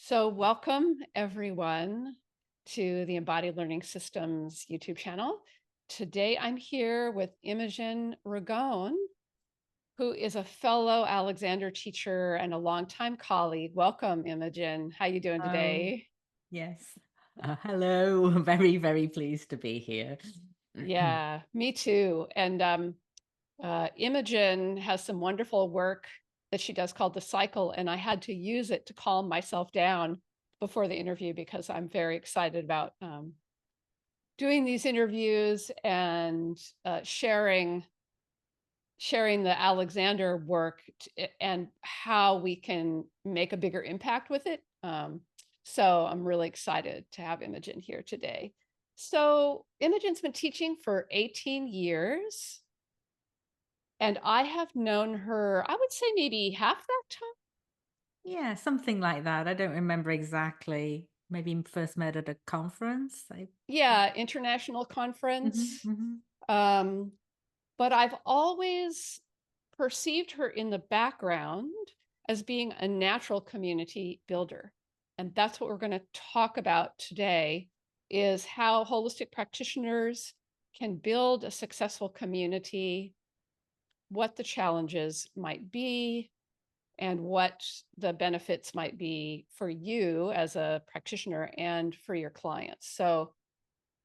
So, welcome everyone to the Embodied Learning Systems YouTube channel. Today I'm here with Imogen Ragone, who is a fellow Alexander teacher and a longtime colleague. Welcome, Imogen. How you doing Oh, today? yes. Hello. Very, very pleased to be here. Yeah, me too. And Imogen has some wonderful work that she does called The Cycle, and I had to use it to calm myself down before the interview because I'm very excited about doing these interviews and sharing the Alexander work and how we can make a bigger impact with it. So I'm really excited to have Imogen here today. So Imogen's been teaching for 18 years, and I have known her, I would say maybe half that time. Yeah, something like that. I don't remember exactly. Maybe first met at a conference. Yeah, international Mhm, conference. mhm. Um, but I've always perceived her in the background as being a natural community builder. And that's what we're going to talk about today is how holistic practitioners can build a successful community, what the challenges might be, and what the benefits might be for you as a practitioner and for your clients. So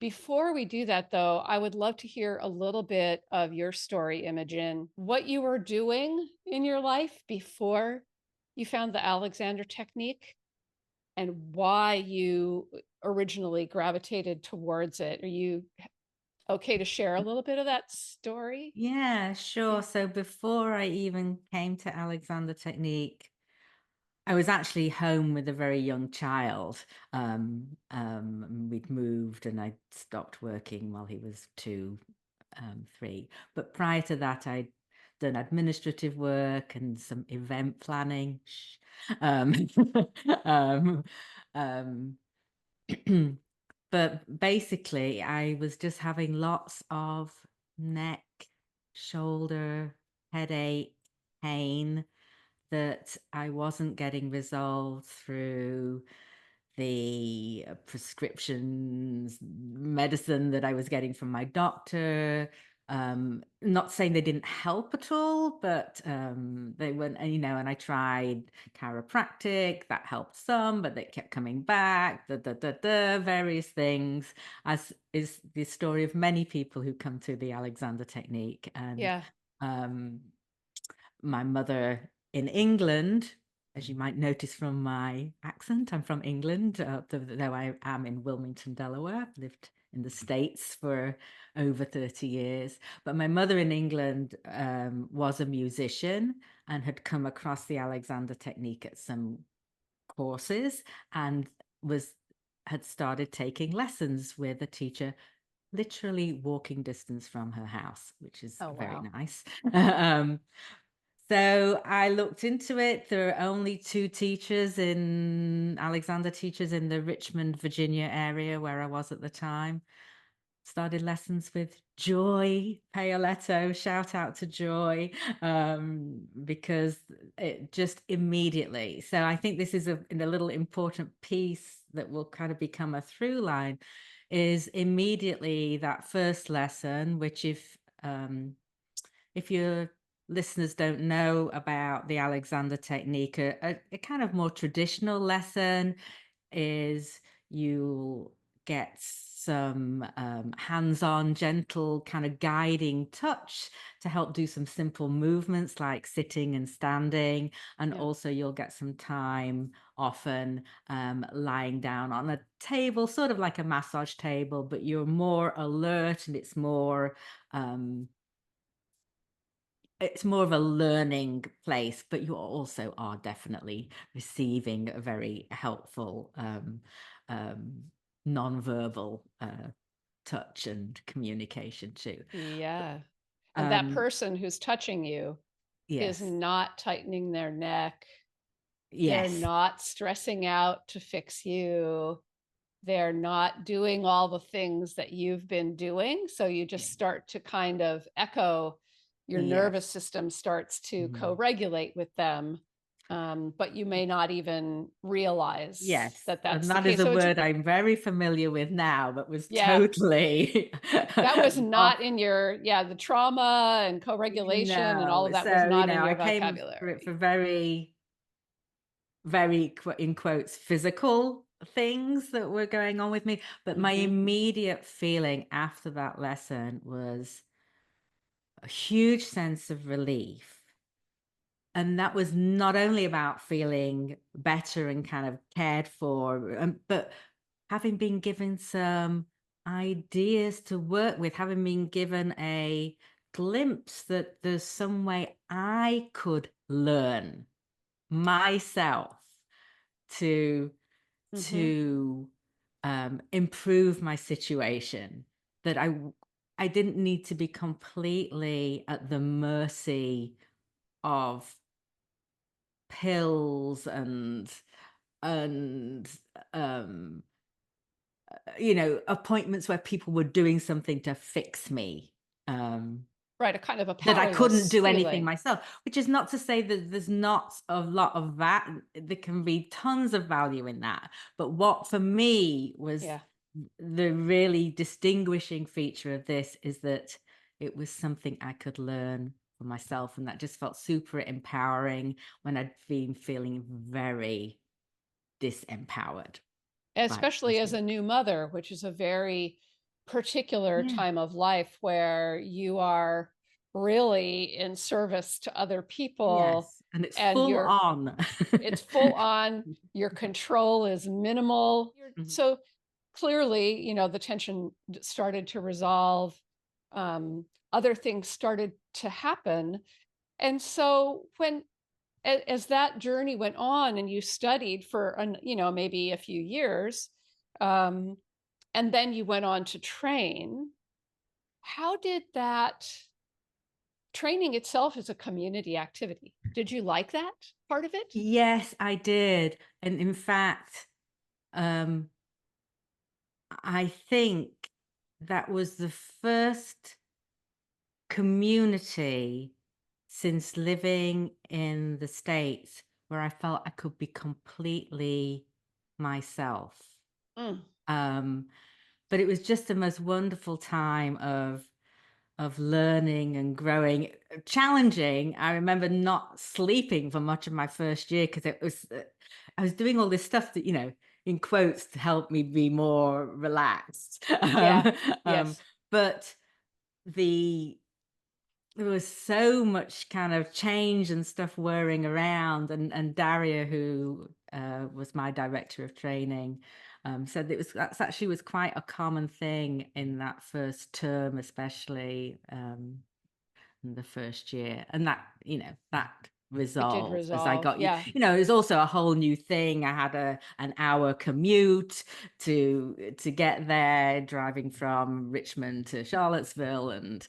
before we do that, though, I would love to hear a little bit of your story, Imogen, what you were doing in your life before you found the Alexander technique and why you originally gravitated towards it. Are you okay to share a little bit of that story? Yeah, Yeah. sure. So before I even came to Alexander Technique, I was actually home with a very young child. We'd moved and I stopped working while he was two, three. But prior to that, I'd done administrative work and some event planning. Um, um, um, but basically, I was just having lots of neck, shoulder, headache, pain that I wasn't getting resolved through the prescriptions, medicine that I was getting from my doctor. Not saying they didn't help at all, but they weren't, and I tried chiropractic, that helped some, but they kept coming back, various things, as is the story of many people who come to the Alexander Technique. And Yeah. um, my mother in England, as you might notice from my accent, I'm from England, though I am in Wilmington, Delaware. I've lived in the States for over 30 years. But my mother in England was a musician and had come across the Alexander Technique at some courses and was had started taking lessons with a teacher literally walking distance from her house, which is Oh, very wow. nice. um, so I looked into it. There are only two teachers Alexander teachers in the Richmond, Virginia area where I was at the time. Started lessons with Joy Paoletto. Shout out to Joy, because it just immediately. So I think this is a little important piece that will kind of become a through line. Is immediately that first lesson, which if your listeners don't know about the Alexander technique, a kind of more traditional lesson is you'll get some hands-on, gentle, kind of guiding touch to help do some simple movements like sitting and standing. And Yeah. also you'll get some time often lying down on a table, sort of like a massage table, but you're more alert and it's more of a learning place, but you also are definitely receiving a very helpful um, non-verbal touch and communication too. Yeah. And that Um, person who's touching you is yes, not tightening their neck. They're yes, not stressing out to fix you. They're not doing all the things that you've been doing. So you yeah, just start to kind of echo, your yes. nervous system starts to Mhm. co regulate with them. but you may not even realize Yes, that and that's the that is case. a So it's, word I'm very familiar with now, but was yeah, totally that was off. not in your, yeah, the trauma and co-regulation and all No, of that was so not in I your came for it for vocabulary. very, very in quotes physical things that were going on with me. But my Hmm. immediate feeling after that lesson was a huge sense of relief. And that was not only about feeling better and kind of cared for, but having been given some ideas to work with, having been given a glimpse that there's some way I could learn myself to Hmm. to improve my situation, that I didn't need to be completely at the mercy of pills and um appointments where people were doing something to fix me. Um Right, a kind of a that I couldn't powerless do anything feeling. myself, which is not to say that there's not a lot of that. There can be tons of value in that. But what for me was Yeah. the really distinguishing feature of this is that it was something I could learn for myself. And that just felt super empowering when I'd been feeling very disempowered by Especially this as a work. new mother, which is a very particular Yeah. time of life where you are really in service to other people Yes. And it's and full you're on. it's full on, your control is minimal. Mhm. So clearly, the tension started to resolve. Other things started to happen. And so as that journey went on and you studied for maybe a few years, um, and then you went on to train, how did that training itself as a community activity, did you like that part of it? Yes, I did. And in fact, um, I think that was the first community since living in the States where I felt I could be completely myself. Mm, Um, but it was just the most wonderful time of learning and growing, challenging. I remember not sleeping for much of my first year because it was I was doing all this stuff that in quotes to help me be more relaxed. yeah. Um, Yes. but the there was so much kind of change and stuff whirring around, and Daria, who was my director of training, said that's actually was quite a common thing in that first term, especially in the first year, and that It did resolved as I resolve. got Yeah. it was also a whole new thing. I had an hour commute to get there, driving from Richmond to Charlottesville, and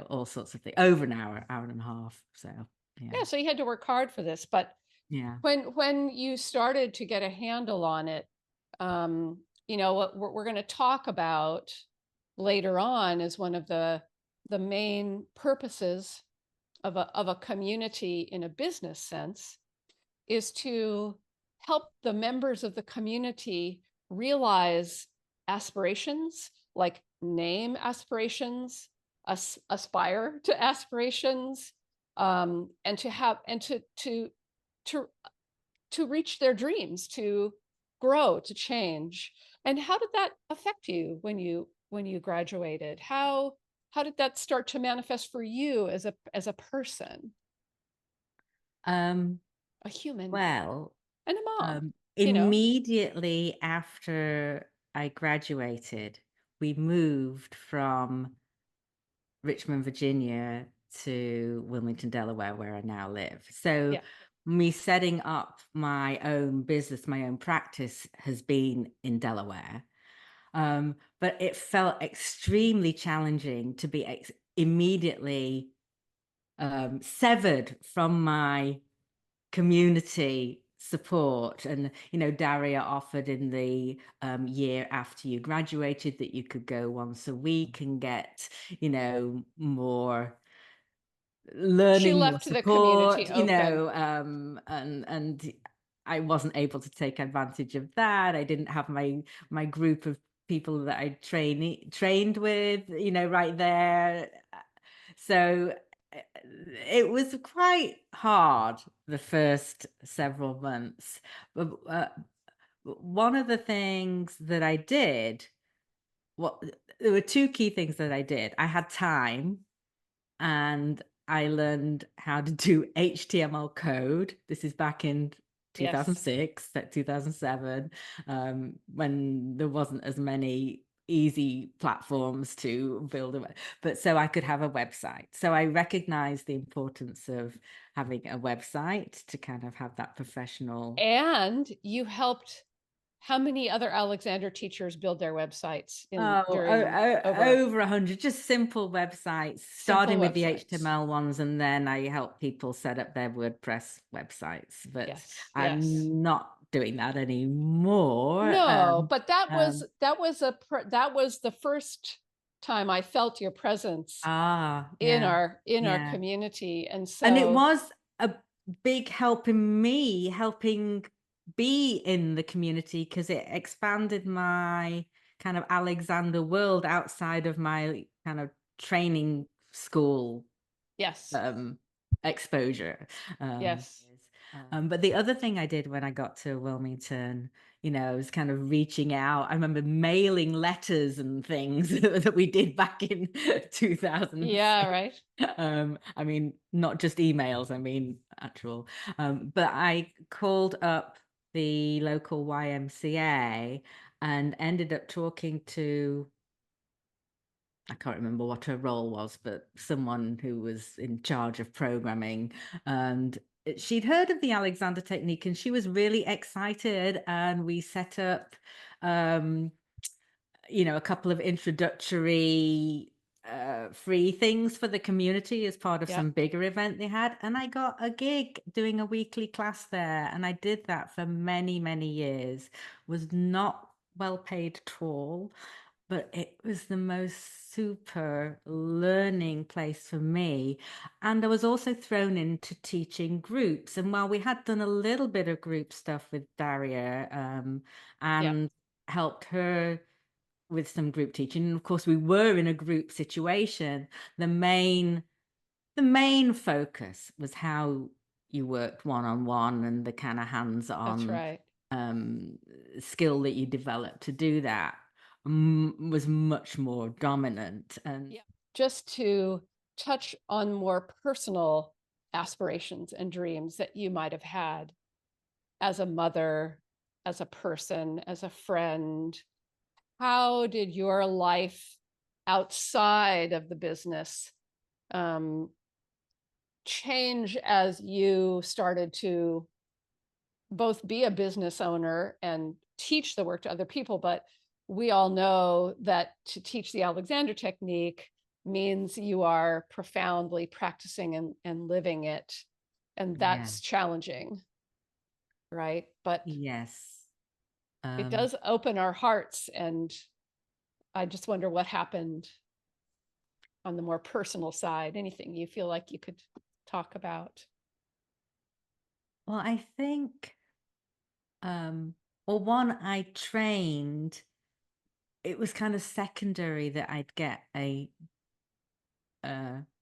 all sorts of things, over an hour and a half. So yeah. Yeah, so you had to work hard for this, but Yeah. when you started to get a handle on it, what we're going to talk about later on is one of the main purposes of a community in a business sense is to help the members of the community realize aspirations, like name aspirations, aspire to aspirations, and to have and to to reach their dreams, to grow, to change. And how did that affect you when you graduated? How did that start to manifest for you as a person, Um, a human, well, and a mom? You know, immediately after I graduated, we moved from Richmond, Virginia to Wilmington, Delaware, where I now live. So yeah. me setting up my own business, my own practice has been in Delaware. But it felt extremely challenging to be immediately severed from my community support. And Daria offered in the year after you graduated that you could go once a week and get more She learning more left the community support, open. and I wasn't able to take advantage of that. I didn't have my group of people that I trained with, right there. So it was quite hard the first several months. But one of the things that I did, what there were two key things that I did. I had time and I learned how to do HTML code. This is back in Yes. 2006, 2007, when there wasn't as many easy platforms to build but so I could have a website. So I recognized the importance of having a website to kind of have that professional. And you helped how many other Alexander teachers build their websites in during over Over 100, just simple websites, simple starting with the websites? HTML ones, and then I help people set up their WordPress websites. But Yes, yes. I'm not doing that anymore. No, but Um, that was the first time I felt your presence yeah, in our yeah. community. And And it so, was a big help in me helping be in the community because it expanded my kind of Alexander world outside of my kind of training school yes, um, exposure. yes. But the other thing I did when I got to Wilmington, I was kind of reaching out. I remember mailing letters and things that we did back in Yeah, 2006. right. I mean, not just emails, I mean, actual. But I called up the local YMCA and ended up talking to, I can't remember what her role was, but someone who was in charge of programming. And she'd heard of the Alexander technique and she was really excited. And we set up, um, a couple of introductory free things for the community as part of Yeah, some bigger event they had. And I got a gig doing a weekly class there. And I did that for many, many years. Was not well paid at all, but it was the most super learning place for me. And I was also thrown into teaching groups. And while we had done a little bit of group stuff with Daria, yeah, and helped her with some group teaching, and of course we were in a group situation, the main focus was how you worked one-on-one and the kind of that's hands-on right. um, skill that you developed to do that was much more dominant. And Yeah. Just to touch on more personal aspirations and dreams that you might have had as a mother, as a person, as a friend. How did your life outside of the business um, change as you started to both be a business owner and teach the work to other people? But we all know that to teach the Alexander technique means you are profoundly practicing and living it. And yeah, that's challenging, right? But yes. it um, does open our hearts. And I just wonder what happened on the more personal side. Anything you feel like you could talk about? well, I think, well, one, I trained, it was kind of secondary that I'd get a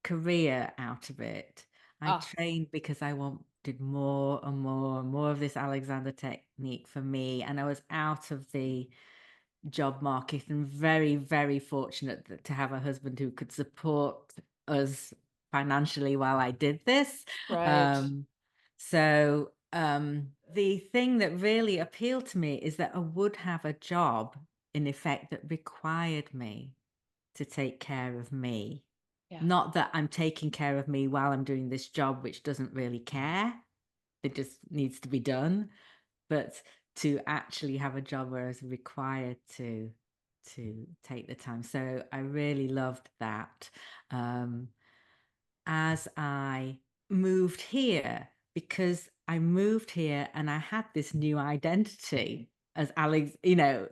career out of it. I Ah, trained because I wanted more and more and more of this Alexander technique for me. And I was out of the job market and very, very fortunate to have a husband who could support us financially while I did this. right. So the thing that really appealed to me is that I would have a job in effect that required me to take care of me. Yeah, Not that I'm taking care of me while I'm doing this job, which doesn't really care. It just needs to be done. But to actually have a job where I was required to take the time. So I really loved that. Um, as I moved here, because I moved here and I had this new identity as Alexander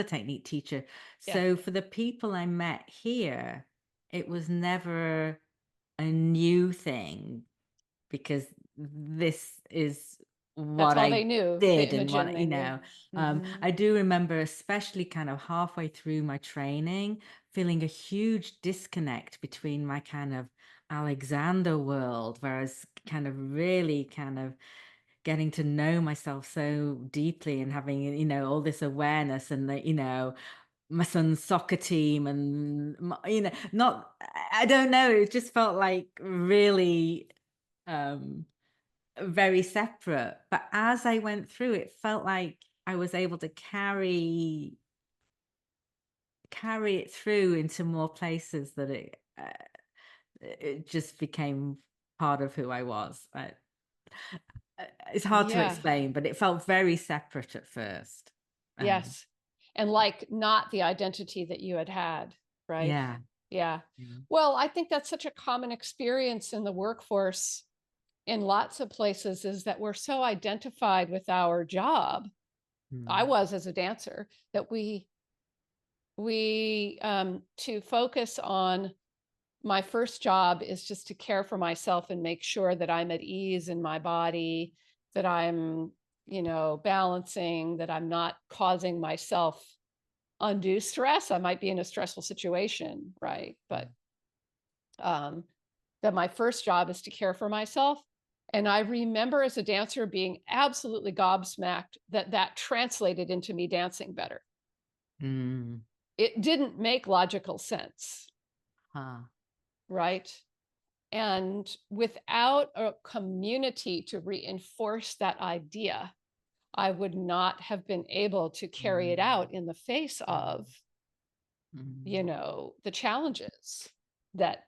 technique teacher. yeah, So for the people I met here, it was never a new thing because this is That's what all they I knew, the did and Imogen what, they knew. I Mhm. do remember, especially kind of halfway through my training, feeling a huge disconnect between my kind of Alexander world, whereas kind of really kind of getting to know myself so deeply and having, all this awareness and my son's soccer team and not, I don't know, it just felt like really um very separate. But as I went through, it felt like I was able to carry it through into more places that it just became part of who I was. It's hard to Yeah. explain, but it felt very separate at first. Um, Yes. And like not the identity that you had had, right? yeah. Yeah. Yeah. Well, I think that's such a common experience in the workforce in lots of places is that we're so identified with our job. I Mm, was as a dancer that we to focus on my first job is just to care for myself and make sure that I'm at ease in my body, that I'm, balancing, that I'm not causing myself undue stress. I might be in a stressful situation, right? But um, that my first job is to care for myself. And I remember as a dancer being absolutely gobsmacked that that translated into me dancing better. mm, It didn't make logical sense, huh. right? And without a community to reinforce that idea, I would not have been able to carry it Mm, out in the face of, mm, mm. the challenges that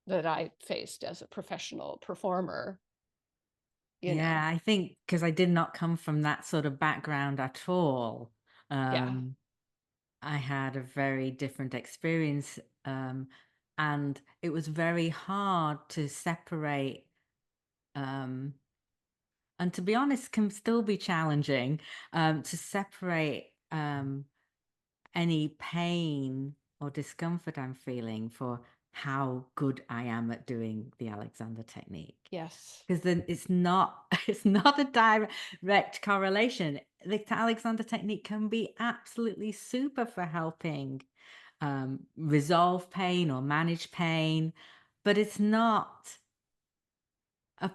I faced as a professional performer, you know. Yeah, I think because I did not come from that sort of background at all. Yeah. Um, I had a very different experience, and it was very hard to separate, um, and to be honest, can still be challenging, to separate any pain or discomfort I'm feeling for how good I am at doing the Alexander technique. Yes. Because then it's not it's not a direct correlation. The Alexander technique can be absolutely super for helping resolve pain or manage pain, but it's not a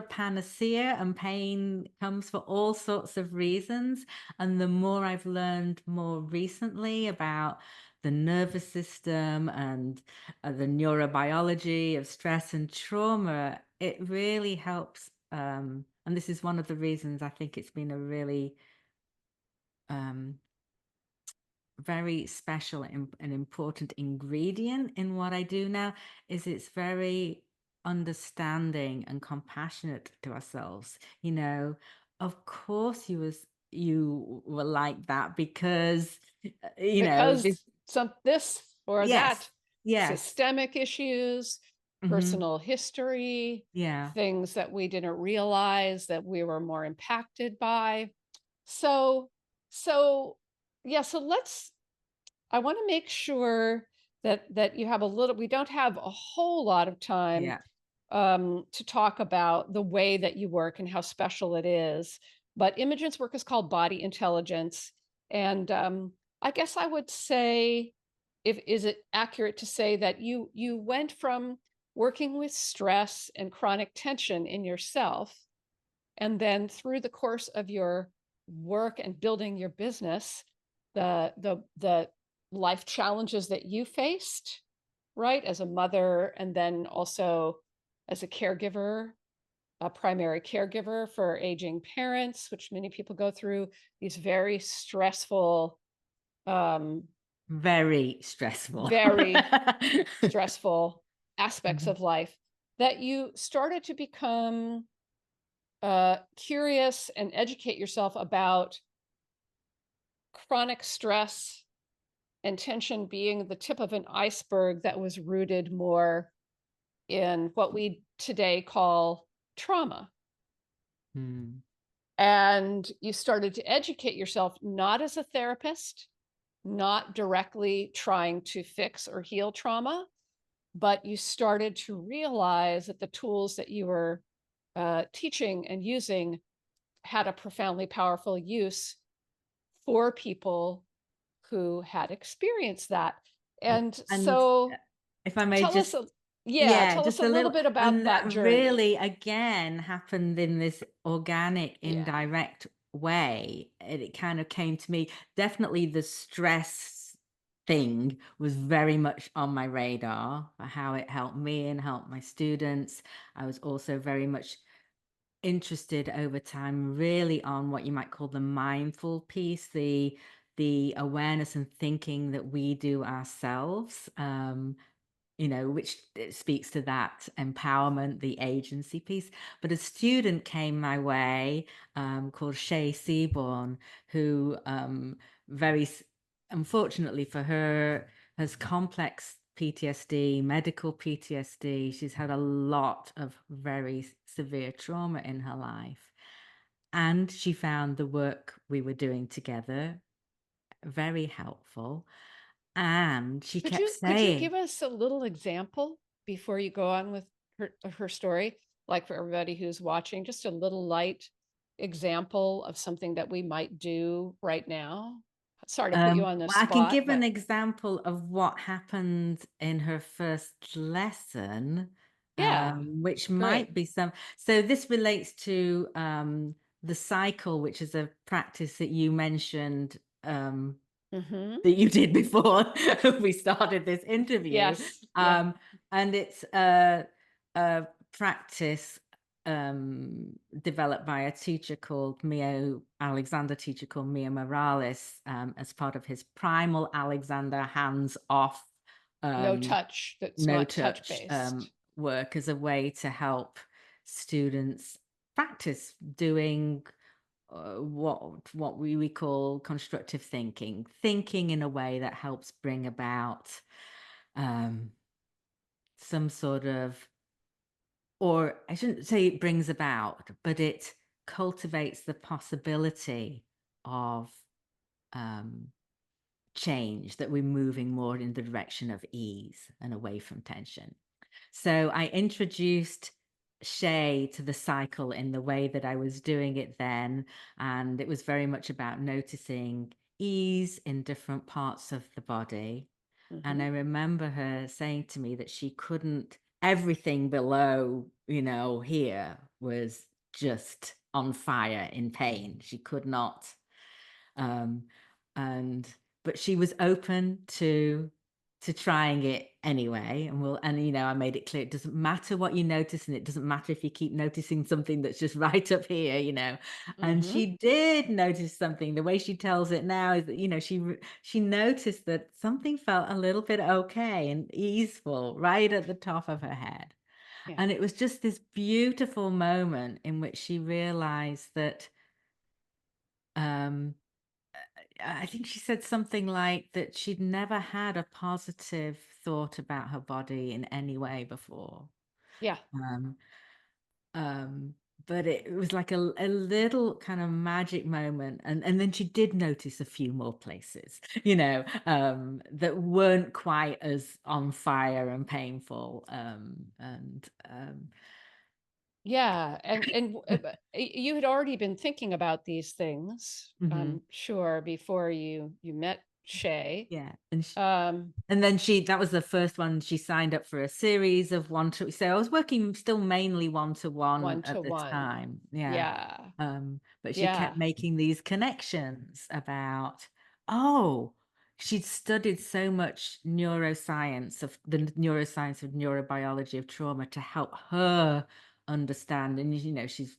panacea, and pain comes for all sorts of reasons. And the more I've learned more recently about the nervous system and the neurobiology of stress and trauma, it really helps. And this is one of the reasons I think it's been a really um, very special and important ingredient in what I do now is it's very understanding and compassionate to ourselves. Of course you were like that because this, Because this or that, yes, yes. systemic issues, Hmm. personal history, Yeah. things that we didn't realize that we were more impacted by. So, so yeah, so I want to make sure that you have a little, we don't have a whole lot of time Yeah. to talk about the way that you work and how special it is. But Imogen's work is called Body Intelligence. And I guess I would say, if is it accurate to say that you went from working with stress and chronic tension in yourself, and then through the course of your work and building your business, the life challenges that you faced, right, as a mother, and then also as a caregiver, a primary caregiver for aging parents, which many people go through these very stressful, um, Very stressful. very stressful aspects Mhm. of life, that you started to become curious and educate yourself about chronic stress and tension being the tip of an iceberg that was rooted more in what we today call trauma. Mm. And you started to educate yourself, not as a therapist, not directly trying to fix or heal trauma, but you started to realize that the tools that you were teaching and using had a profoundly powerful use for people who had experienced that. Yeah, And and so if I may tell us just a yeah, yeah, tell us just a a little little, bit about and that that journey. really again happened in this organic, Yeah. indirect way. It kind of came to me. Definitely the stress thing was very much on my radar for how it helped me and helped my students. I was also very much interested over time really on what you might call the mindful piece, the awareness and thinking that we do ourselves. Which speaks to that empowerment, the agency piece. But a student came my way called Shay, who very unfortunately for her has complex PTSD, medical PTSD. She's had a lot of very severe trauma in her life. And she found the work we were doing together very helpful. And she kept Could you saying, give us a little example before you go on with her story? Like for everybody who's watching, just a little light example of something that we might do right now. Sorry to put you on the Well, I can spot, give an but example of what happened in her first lesson, yeah, which great. might be some. So this relates to the cycle, which is a practice that you mentioned Hmm. that you did before we started this interview. Yes. Yeah. Um, and it's a practice developed by a teacher called Alexander teacher called Mia Morales as part of his Primal Alexander Hands Off, No um, touch. That's No not touch Touch based. work as a way to help students practice doing what we call constructive thinking, thinking in a way that helps bring about um, some sort of, or I shouldn't say it brings about, but it cultivates the possibility of um, change, that we're moving more in the direction of ease and away from tension. So I introduced Shay to the cycle in the way that I was doing it then. And it was very much about noticing ease in different parts of the body. And Hmm. I remember her saying to me that she couldn't, everything below, here was just on fire in pain. She could not um, and but she was open to trying it anyway. And I made it clear it doesn't matter what you notice, and it doesn't matter if you keep noticing something that's just right up here. And Hmm. she did notice something. The way she tells it now is that she noticed that something felt a little bit okay and easeful right at the top of her head. Yeah. And it was just this beautiful moment in which she realized that um I think she said something like that she'd never had a positive thought about her body in any way before. Yeah. Um, um, but it was like a little kind of magic moment. And then she did notice a few more places, that weren't quite as on fire and painful. Yeah, you had already been thinking about these things, Mhm. I'm sure, before you met Shay. Yeah. And Um, And then that was the first one she signed up for a series of so I was working still mainly one to one one to at the one. time. Yeah. Yeah, But she kept yeah, making these connections about, oh, she'd studied so much neuroscience of neurobiology of trauma to help her understand. And, she's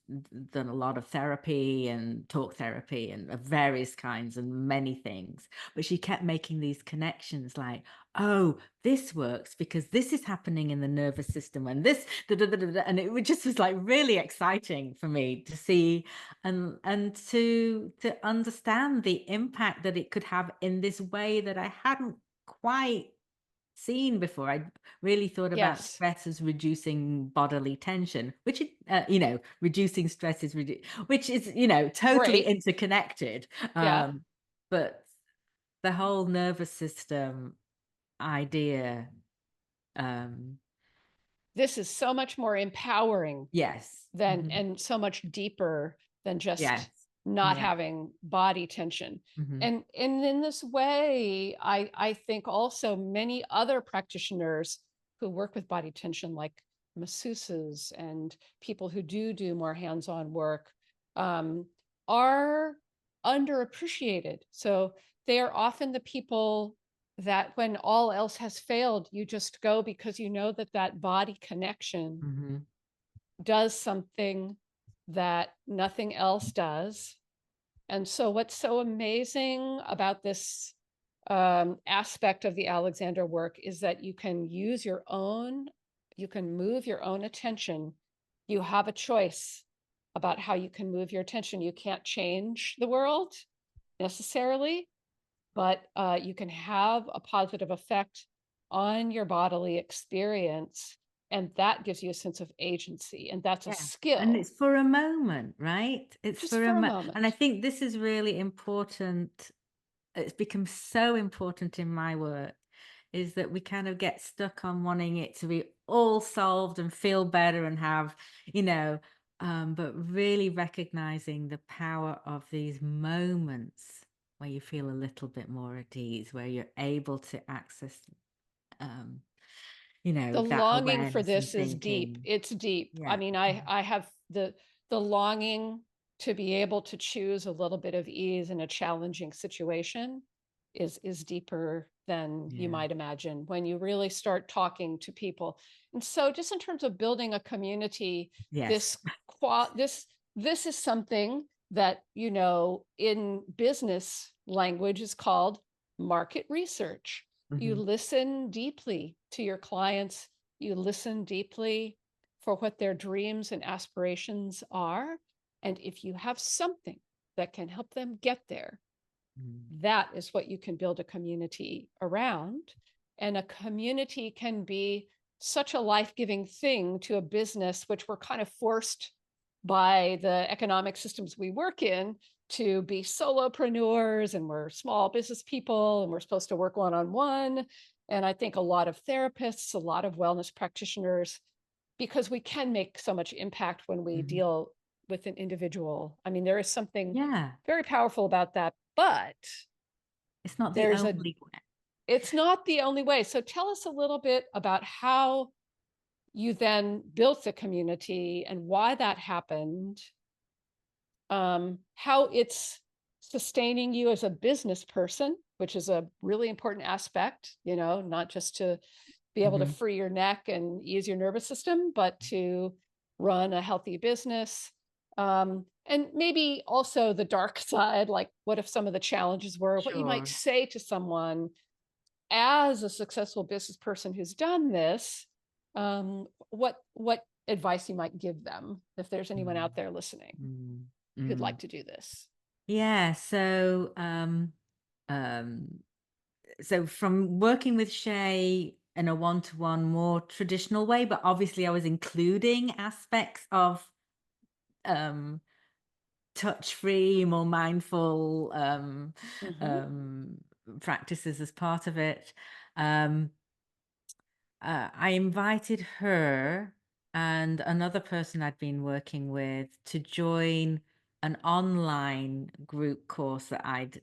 done a lot of therapy and talk therapy and of various kinds and many things. But she kept making these connections like, oh, this works because this is happening in the nervous system and this, da, da, da, da, da. And just was like really exciting for me to see and to understand the impact that it could have in this way that I hadn't quite seen before. I really thought about yes, stress as reducing bodily tension, which reducing stress is which is totally great. interconnected. Yeah, But the whole nervous system idea Um, This is so much more empowering yes. than Hmm. and so much deeper than Yes. just not Yeah. having body tension. Hmm. And in this way, I think also many other practitioners who work with body tension, like masseuses and people who do more hands-on work, um, are underappreciated. So they are often the people that when all else has failed, you just go because you know that that body connection Hmm. does something that nothing else does. And so, what's so amazing about this aspect of the Alexander work is that you can move your own attention. You have a choice about how you can move your attention. You can't change the world necessarily, but you can have a positive effect on your bodily experience. And that gives you a sense of agency. And that's a Yeah. And skill it's for a moment, right? It's just for a for a moment. And I moment. think this is really important. It's become so important in my work is that we kind of get stuck on wanting it to be all solved and feel better and have, you know, but really recognizing the power of these moments where you feel a little bit more at ease, where you're able to access, um, The that longing for awareness and this is deep. thinking. It's deep. I Yeah. mean, Yeah. I have the longing to be able to choose a little bit of ease in a challenging situation is deeper than you Yeah. might imagine when you really start talking to people. And so just in terms of building a community, Yes. this this is something that, in business language is called market research. You Hmm. listen deeply to your clients. You listen deeply for what their dreams and aspirations are. And if you have something that can help them get there, Mm. that is what you can build a community around. And a community can be such a life giving thing to a business, which we're kind of forced by the economic systems we work in to be solopreneurs, and we're small business people and we're supposed to work one on one. And I think a lot of therapists, a lot of wellness practitioners, because we can make so much impact when we Hmm. deal with an individual. I mean, there is something Yeah. very powerful about that, but It's not the there's a only way. it's not the only way. So tell us a little bit about how you then built the community and why that happened, how it's sustaining you as a business person, which is a really important aspect, not just to be able to Hmm. free your neck and ease your nervous system, but to run a healthy business. And maybe also the dark side, like what if some of the challenges were, what you might Sure. say to someone as a successful business person who's done this, what advice you might give them if there's anyone Mm. out there listening Mm. who'd like Mm. to do this. Yeah. Um, so from working with Shay in a one-to-one, more traditional way, but obviously I was including aspects of um, touch-free, more mindful Hmm. um, practices as part of it. Um, I invited her and another person I'd been working with to join an online group course that I'd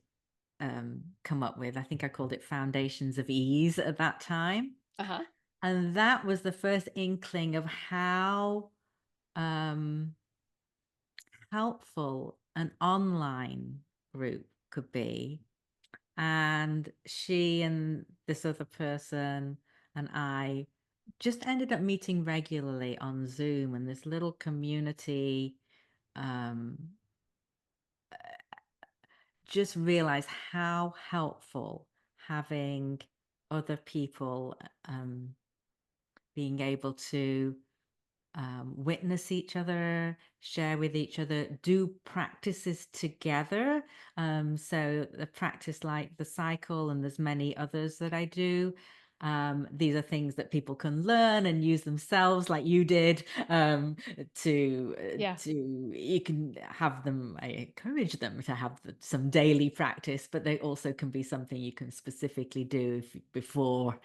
come up with. I think I called it Foundations of Ease at that time. Uh-huh. And that was the first inkling of how um, helpful an online group could be. And she and this other person and I just ended up meeting regularly on Zoom, and this little community um, just realized how helpful having other people being able to witness each other, share with each other, do practices together. So the practice like the cycle, and there's many others that I do. These are things that people can learn and use themselves, like you did. Yeah. You can have them. I encourage them to have some daily practice, but they also can be something you can specifically do before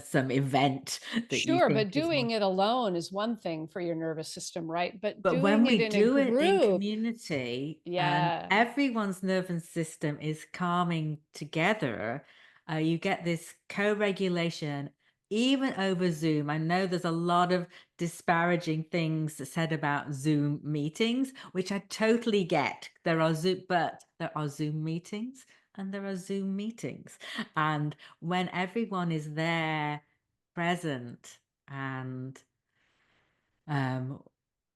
some event that you Sure, think but is more. doing it alone is one thing for your nervous system, right? But But when doing we it in a do it in group, community and yeah, everyone's nervous system is calming together, you get this co-regulation even over Zoom. I know there's a lot of disparaging things said about Zoom meetings, which I totally get. But there are Zoom meetings and there are Zoom meetings. And when everyone is there present and um,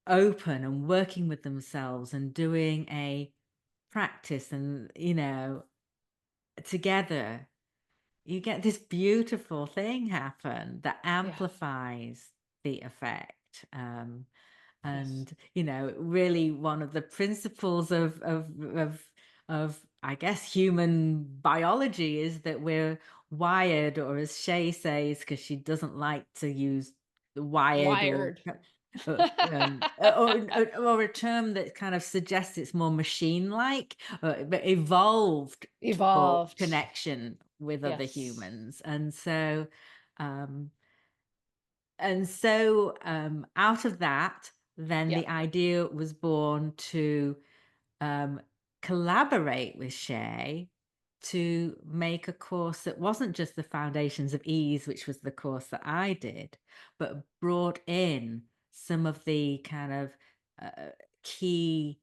open and working with themselves and doing a practice and, together, you get this beautiful thing happen that yeah, amplifies the effect. yes, Really one of the principles of I guess human biology is that we're wired, or as Shay says, because she doesn't like to use wired wired, uh, or a term that kind of suggests it's more machine-like, but evolved for evolved. connection with other Yes, humans. Um, out of that, then yeah. the idea was born to um, collaborate with Shay to make a course that wasn't just the Foundations of Ease, which was the course that I did, but brought in some of the kind of uh, key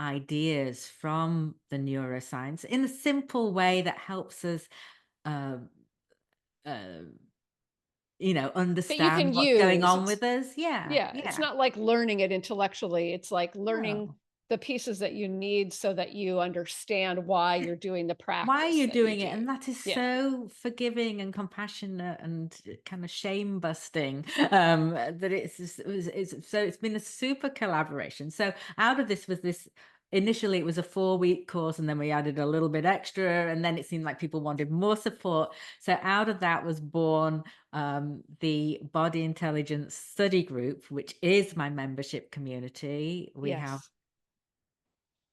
ideas from the neuroscience in a simple way that helps us um, uh, That you can understand what's going use. on with us. Yeah, Yeah, it's yeah. not like learning it intellectually. It's like learning No. the pieces that you need so that you understand why you're doing the Why are practice you that you doing it? do. And that is Yeah. so forgiving and compassionate and kind of shame busting, that it's been a super collaboration. So out of this was this. Initially, it was a 4-week course, and then we added a little bit extra, and then it seemed like people wanted more support. So out of that was born the Body Intelligence Study Group, which is my membership community. Yes.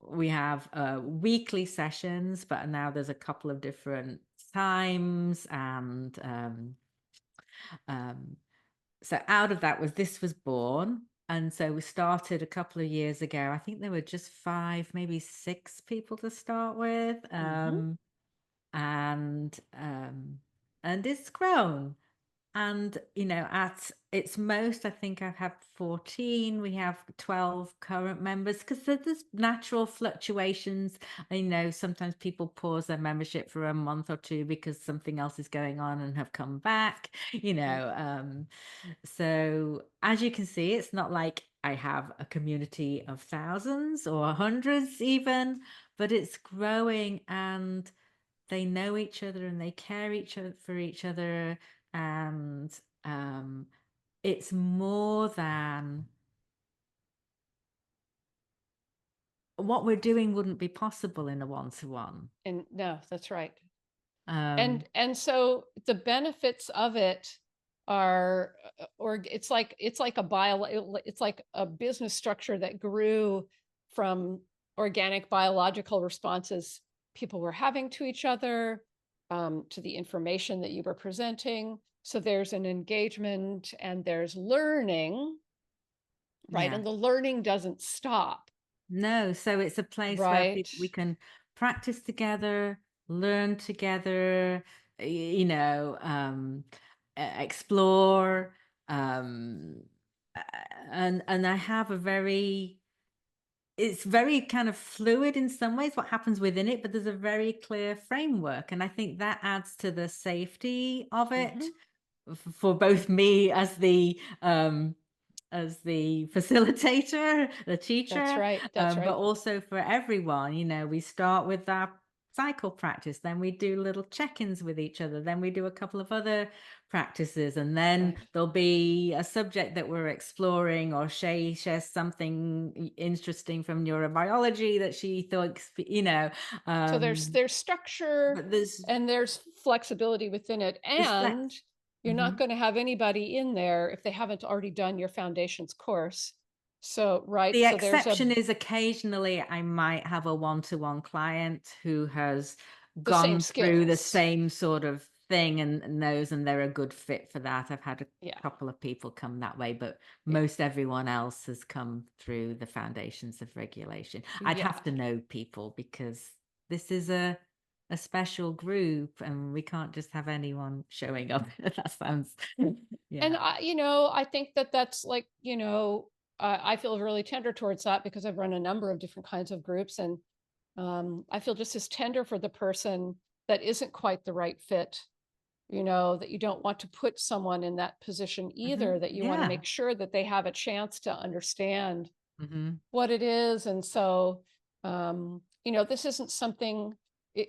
We have weekly sessions, but now there's a couple of different times. And um, so out of that was this was born. And so we started a couple of years ago. I think there were just 5, maybe 6 people to start with. Hmm. And it's grown. And, at its most, I think I've had 14. We have 12 current members because there's natural fluctuations. Sometimes people pause their membership for a month or two because something else is going on and have come back. Right. So as you can see, it's not like I have a community of thousands or hundreds even, but it's growing, and they know each other and they care each other for each other. And it's more than what we're doing wouldn't be possible in a one-to-one. And no, that's right. um And so the benefits of it are or it's like a it's like a business structure that grew from organic biological responses people were having to each other, to the information that you were presenting. So there's an engagement and there's learning, right? yeah. And the learning doesn't stop, No, so it's a place where right? we can practice together, learn together, explore. um and I have a very it's very kind of fluid in some ways what happens within it, but there's a very clear framework, and I think that adds to the safety of Hmm. it for both me as the facilitator, the That's teacher, right. That's but right. also for everyone. We start with our cycle practice, then we do little check-ins with each other, then we do a couple of other practices, and then Right. there'll be a subject that we're exploring, or Shay shares something interesting from neurobiology that she thinks, So there's structure but there's and there's flexibility within it. this flex. And you're not Mhm. going to have anybody in there if they haven't already done your foundations course. So, right. The So there's exception is occasionally I might have a one-to-one client who has the same gone through the skills. same sort of thing and knows, and they're a good fit for that. I've had a Yeah. couple of people come that way, but Yeah. most everyone else has come through the foundations of regulation. I'd Yeah. have to know people because this is a special group and we can't just have anyone showing up. That sounds, And yeah. I think that that's like, I feel really tender towards that because I've run a number of different kinds of groups, and I feel just as tender for the person that isn't quite the right fit, that you don't want to put someone in that position either, that you want to Yeah. make sure that they have a chance to understand Hmm. what it is. And so, this isn't something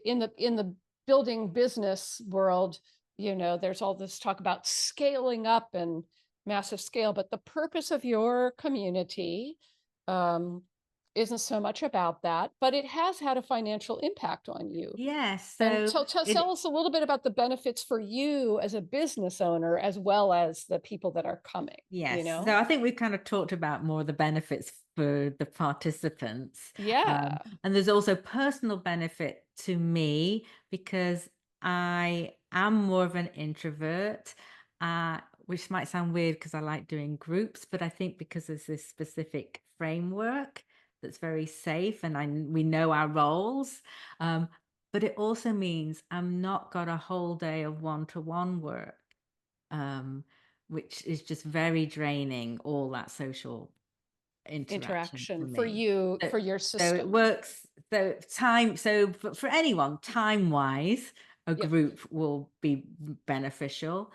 in the building business world. There's all this talk about scaling up and massive scale, but the purpose of your community um, isn't so much about that, but it has had a financial impact on you. Yes. And So tell it us a little bit about the benefits for you as a business owner, as well as the people that are coming, you Yes. know? So I think we've kind of talked about more the benefits for the participants. Yeah. And there's also personal benefit to me because I am more of an introvert, which might sound weird because I like doing groups, but I think because there's this specific framework that's very safe and we know our roles. Um, but it also means I'm not got a whole day of one-to-one work. Um, which is just very draining, all that social interaction for Interaction for me. you, So for your so it system. works, so for anyone, time-wise, a Yep. group will be beneficial.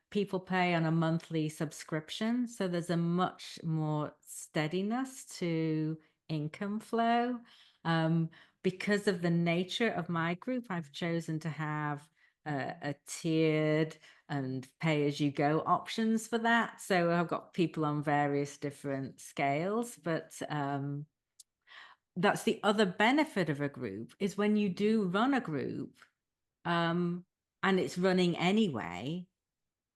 People pay on a monthly subscription, so there's a much more steadiness to income flow. Um, because of the nature of my group, I've chosen to have a tiered and pay as you go options for that. So I've got people on various different scales, but that's the other benefit of a group is when you do run a group um, and it's running anyway,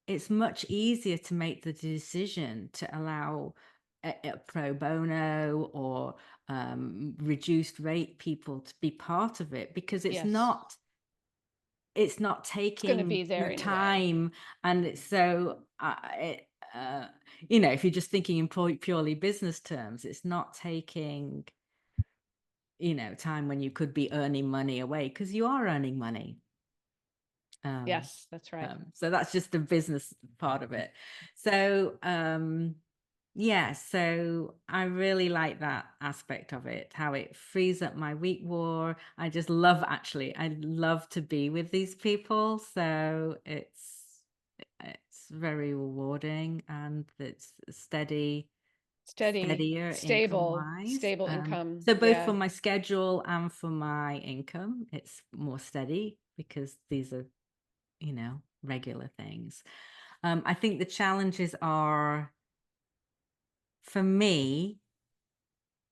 it's much easier to make the decision to allow a pro bono or reduced rate people to be part of it because Yes. it's not It's going to taking be there your anyway. time, and it's so if you're just thinking in purely business terms, it's not taking time when you could be earning money away because you are earning money. um, Yes, that's right. so that's just the business part of it. So yeah, so I really like that aspect of it, how it frees up my week war. I love to be with these people. So it's very rewarding and it's Steady, steadier income stable, wise. stable income. So both for Yeah. my schedule and for my income, it's more steady because these are, regular things. I think the challenges are, for me,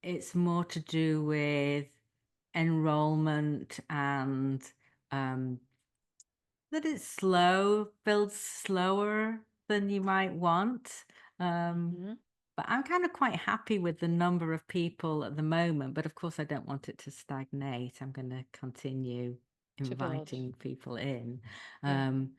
it's more to do with enrollment and um, that it's builds slower than you might want. Um, Mhm. but I'm kind of quite happy with the number of people at the moment. But of course, I don't want it to stagnate. I'm going to continue To build. inviting people in. Yeah. Um,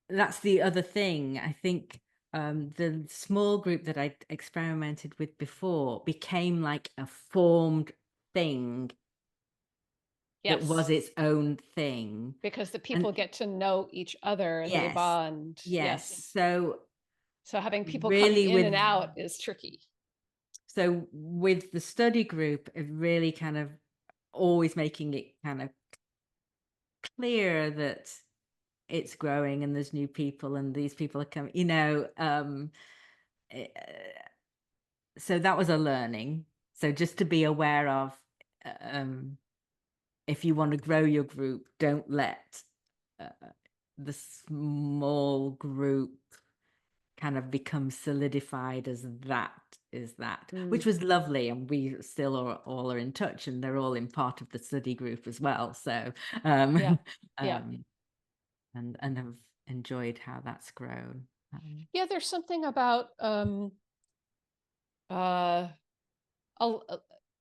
that's the other thing. I think the small group that I experimented with before became like a formed thing that was Yes. its own thing. Because the And people get to know each other and they yes, bond. yes. Yes. So So having people coming really in and out is tricky. with the study group, it really kind of always making it kind of clear that it's growing and there's new people and these people are coming, eh, so that was a learning. So just to be aware of, um, if you want to grow your group, don't let uh, the small group kind of become solidified as that is that, Mm. which was lovely. And we still all are in touch and they're all in part of the study group as well. So, Yeah. Yeah. um, and have enjoyed how that's grown. Yeah. There's something about uh,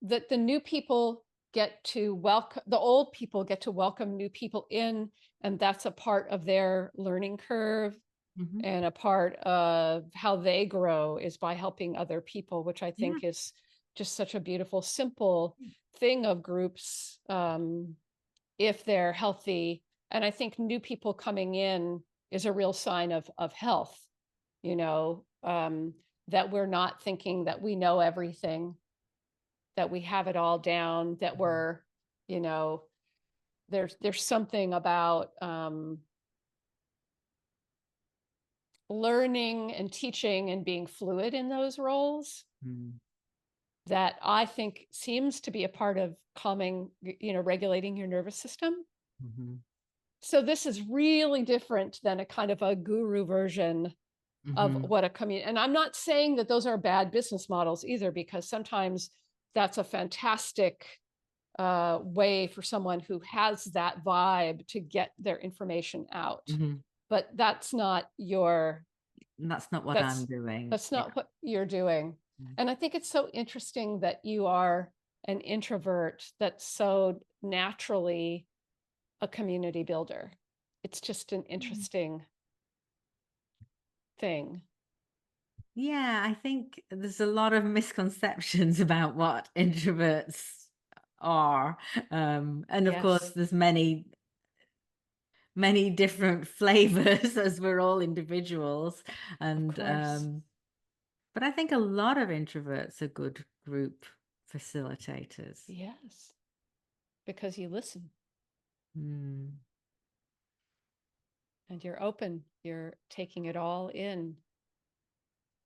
that the new people. get to welcome the old people get to welcome new people in, and that's a part of their learning curve. Mhm. And a part of how they grow is by helping other people, which I Yeah. think is just such a beautiful, simple thing of groups, if they're healthy. And I think new people coming in is a real sign of health, you know, that we're not thinking that we know everything, that we have it all down, that Mhm. we're, you know, there's something about learning and teaching and being fluid in those roles Mm. that I think seems to be a part of calming, regulating your nervous system. Mhm. So this is really different than a kind of a guru version of Mhm. what a community. And I'm not saying that those are bad business models either, because sometimes that's a fantastic way for someone who has that vibe to get their information out. Mhm. But that's not your That's not what I'm that's doing. that's Yeah. not what you're doing. Mm. And I think it's so interesting that you are an introvert that's so naturally a community builder. It's just an Mm. interesting thing. Yeah, I think there's a lot of misconceptions about what introverts are. And of course, Yes, there's many different flavors as we're all individuals. of And course. but I think a lot of introverts are good group facilitators. Yes, because you listen Mm. and you're open, you're taking it all in.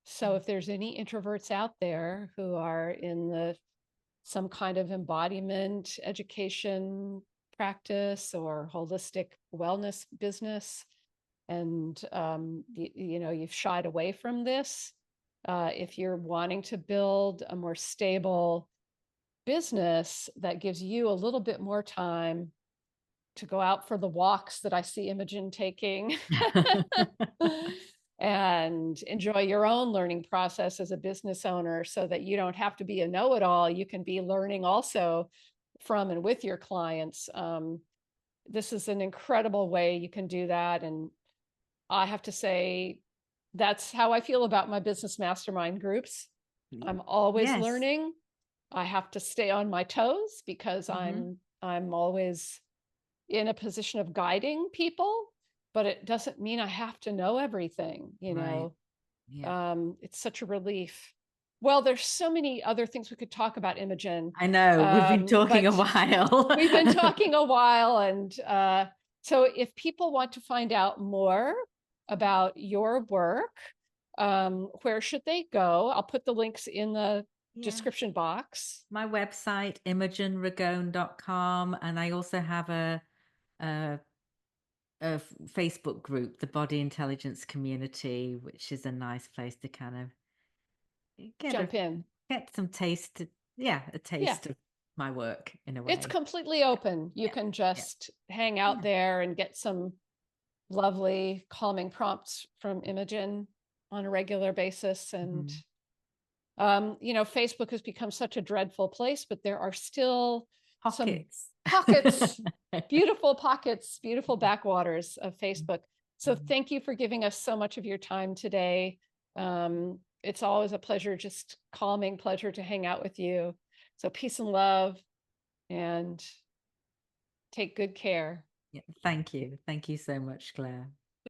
So if there's any introverts out there who are in the some kind of embodiment education practice or holistic wellness business, and you've shied away from this, if you're wanting to build a more stable business that gives you a little bit more time to go out for the walks that I see Imogen taking and enjoy your own learning process as a business owner, so that you don't have to be a know-it-all. You can be learning also from and with your clients. This is an incredible way you can do that. And I have to say, that's how I feel about my business mastermind groups. I'm always Yes. learning. I have to stay on my toes because Hmm. I'm always in a position of guiding people, but it doesn't mean I have to know everything, Right. Yeah. It's such a relief. Well, there's so many other things we could talk about, Imogen, I know we've been talking a but while. we've been talking a while. And so if people want to find out more about your work, where should they go? I'll put the links in the Yeah. description box. My website, imogenragone.com, and I also have a, Facebook group, the Body Intelligence Community, which is a nice place to kind of get a Jump in. get some taste. Yeah, a Yeah. taste of my work in a It's way. completely open. You Yeah. can Yeah. just hang out Yeah. there and get some lovely calming prompts from Imogen on a regular basis. And Mhm. Facebook has become such a dreadful place, but there are still some Pockets. pockets, beautiful pockets, beautiful backwaters of Facebook. So Mhm. thank you for giving us so much of your time today. It's always a pleasure, just calming pleasure to hang out with you. So peace and love, and take good care. Yeah, thank you. Thank you so much, Claire.